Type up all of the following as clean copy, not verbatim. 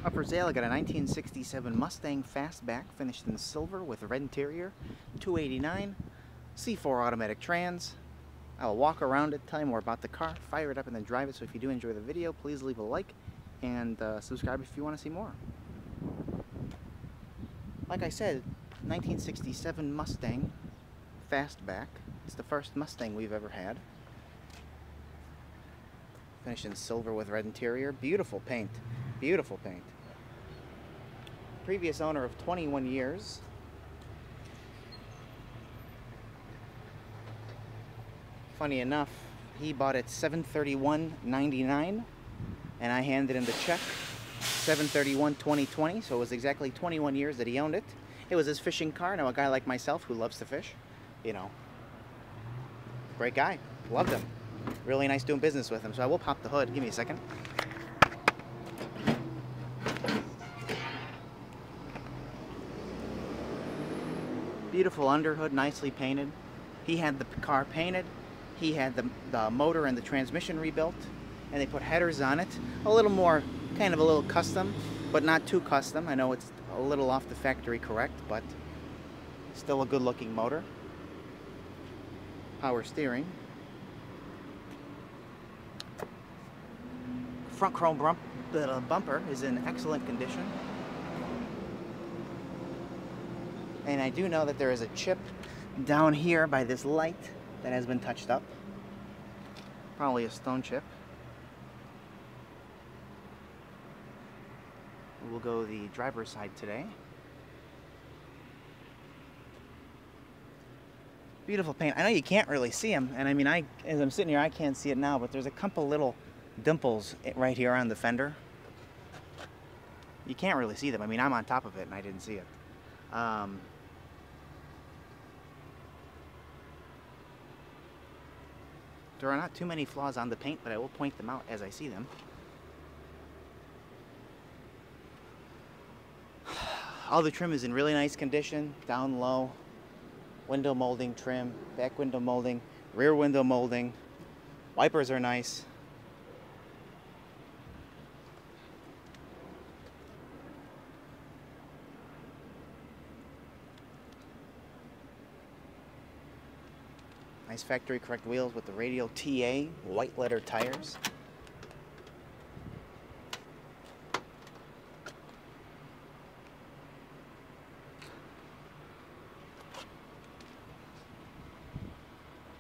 Up for sale, I got a 1967 Mustang Fastback finished in silver with a red interior, $289, C4 automatic trans. I'll walk around it, tell you more about the car, fire it up, and then drive it. So if you do enjoy the video, please leave a like and subscribe if you want to see more. Like I said, 1967 Mustang Fastback. It's the first Mustang we've ever had. Finished in silver with red interior. Beautiful paint. Beautiful paint. Previous owner of 21 years. Funny enough, he bought it $731.99 and I handed him the check $731.2020, so it was exactly 21 years that he owned it. It was his fishing car. Now a guy like myself who loves to fish, you know, great guy, loved him. Really nice doing business with him. So I will pop the hood. Give me a second. Beautiful underhood, nicely painted. He had the car painted. He had the motor and the transmission rebuilt, and they put headers on it. A little more, kind of a little custom, but not too custom. I know it's a little off the factory correct, but still a good looking motor. Power steering. Front chrome bumper is in excellent condition. And I do know that there is a chip down here by this light that has been touched up. Probably a stone chip. We'll go the driver's side today. Beautiful paint. I know you can't really see them, and I mean, as I'm sitting here, I can't see it now, but there's a couple little dimples right here on the fender. You can't really see them. I mean, I'm on top of it and I didn't see it. There are not too many flaws on the paint, but I will point them out as I see them. All the trim is in really nice condition, down low. Window molding trim, back window molding, rear window molding. Wipers are nice. Nice factory correct wheels with the radial TA, white letter tires.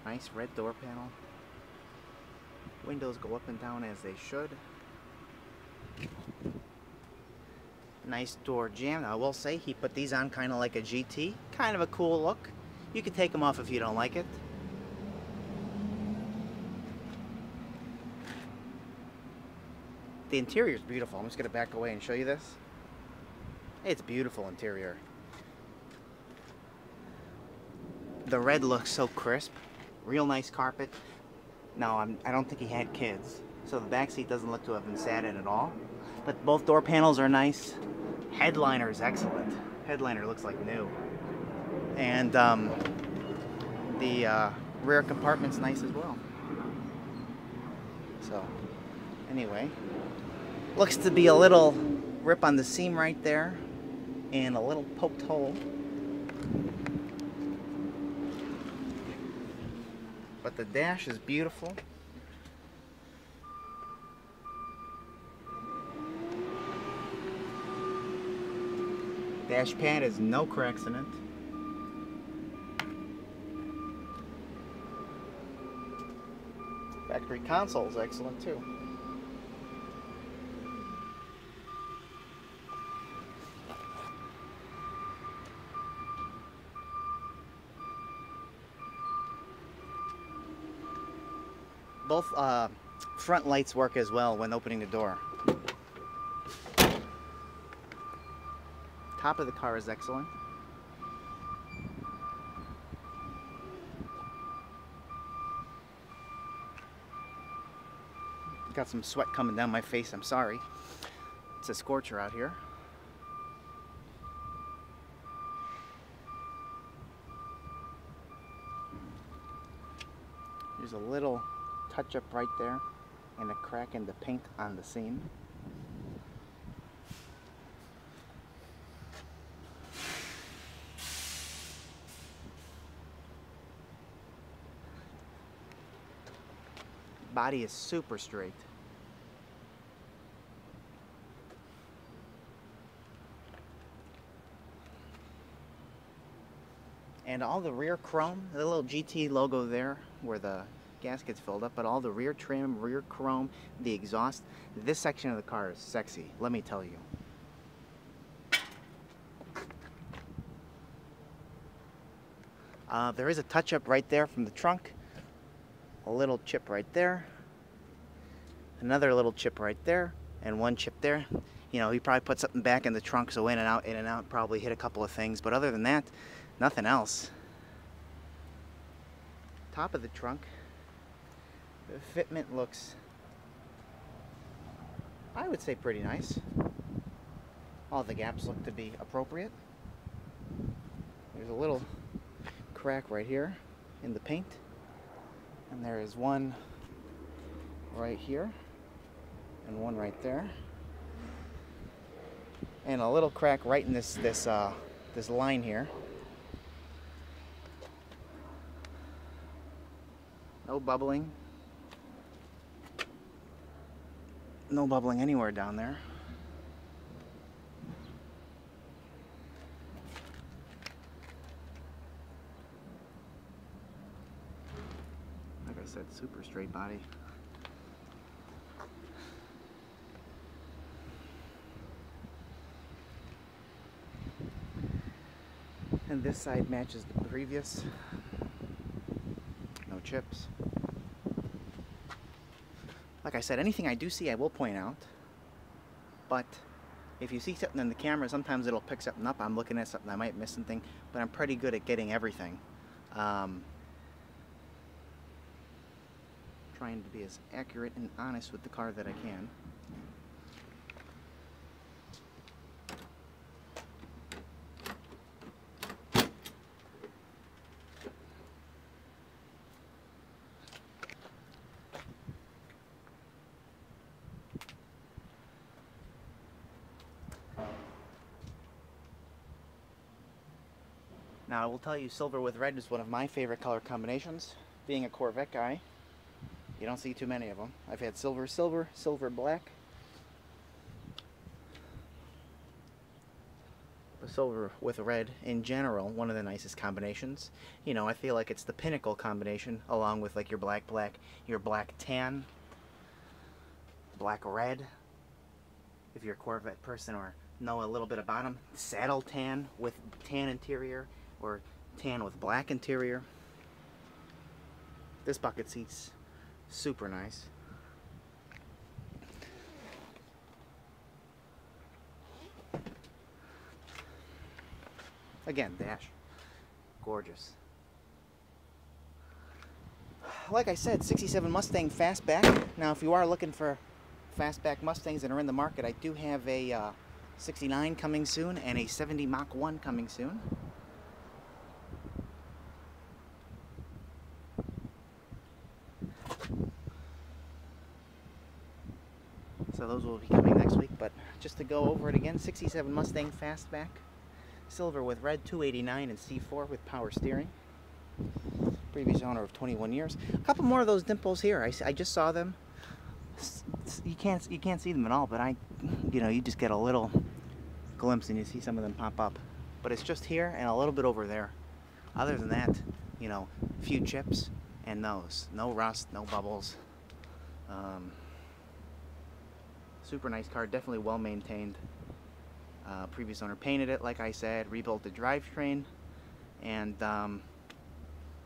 Nice red door panel. Windows go up and down as they should. Nice door jamb. Now, I will say he put these on kind of like a GT. Kind of a cool look. You can take them off if you don't like it. The interior is beautiful. I'm just going to back away and show you this. It's beautiful interior. The red looks so crisp. Real nice carpet. No, I don't think he had kids, so the back seat doesn't look to have been sat in at all. But both door panels are nice. Headliner is excellent. Headliner looks like new. And the rear compartment's nice as well. So, anyway, looks to be a little rip on the seam right there, and a little poked hole. But the dash is beautiful. Dash pad has no cracks in it. Factory console is excellent too. Both front lights work as well when opening the door. Top of the car is excellent. Got some sweat coming down my face, I'm sorry. It's a scorcher out here. There's a little touch up right there and a crack in the paint on the seam. Body is super straight. And all the rear chrome, the little GT logo there where the gasket's filled up, but all the rear trim, rear chrome, the exhaust, this section of the car is sexy, let me tell you. There is a touch-up right there from the trunk. A little chip right there. Another little chip right there. And one chip there. You know, he probably put something back in the trunk, so in and out, probably hit a couple of things. But other than that, nothing else. Top of the trunk. The fitment looks, I would say, pretty nice. All the gaps look to be appropriate. There's a little crack right here in the paint, and there is one right here and one right there, and a little crack right in this line here. No bubbling. No bubbling anywhere down there. Like I said, super straight body. And this side matches the previous. No chips. Like I said, anything I do see I will point out. But if you see something in the camera, sometimes it'll pick something up. I'm looking at something, I might miss something, but I'm pretty good at getting everything. Trying to be as accurate and honest with the car that I can. Now I will tell you, silver with red is one of my favorite color combinations. Being a Corvette guy, you don't see too many of them. I've had silver, silver, silver, black. But silver with red, in general, one of the nicest combinations. You know, I feel like it's the pinnacle combination, along with like your black, black, your black tan, black red, if you're a Corvette person or know a little bit about them. Saddle tan with tan interior, or tan with black interior. This bucket seat's super nice. Again, dash, gorgeous. Like I said, 67 Mustang Fastback. Now if you are looking for Fastback Mustangs that are in the market, I do have a 69 coming soon and a 70 Mach 1 coming soon. So those will be coming next week, but just to go over it again, 67 Mustang Fastback, silver with red, 289 and C4 with power steering. Previous owner of 21 years. A couple more of those dimples here. I just saw them. You can't see them at all, but you just get a little glimpse and you see some of them pop up. But it's just here and a little bit over there. Other than that, a few chips and those. No rust, no bubbles. Super nice car, definitely well maintained. Previous owner painted it, like I said, rebuilt the drivetrain, and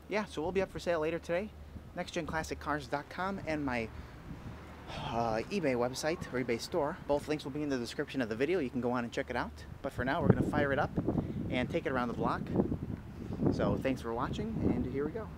yeah, so we'll be up for sale later today. NextGenClassicCars.com and my eBay website, or eBay store. Both links will be in the description of the video. You can go on and check it out. But for now, we're going to fire it up and take it around the block. So thanks for watching, and here we go.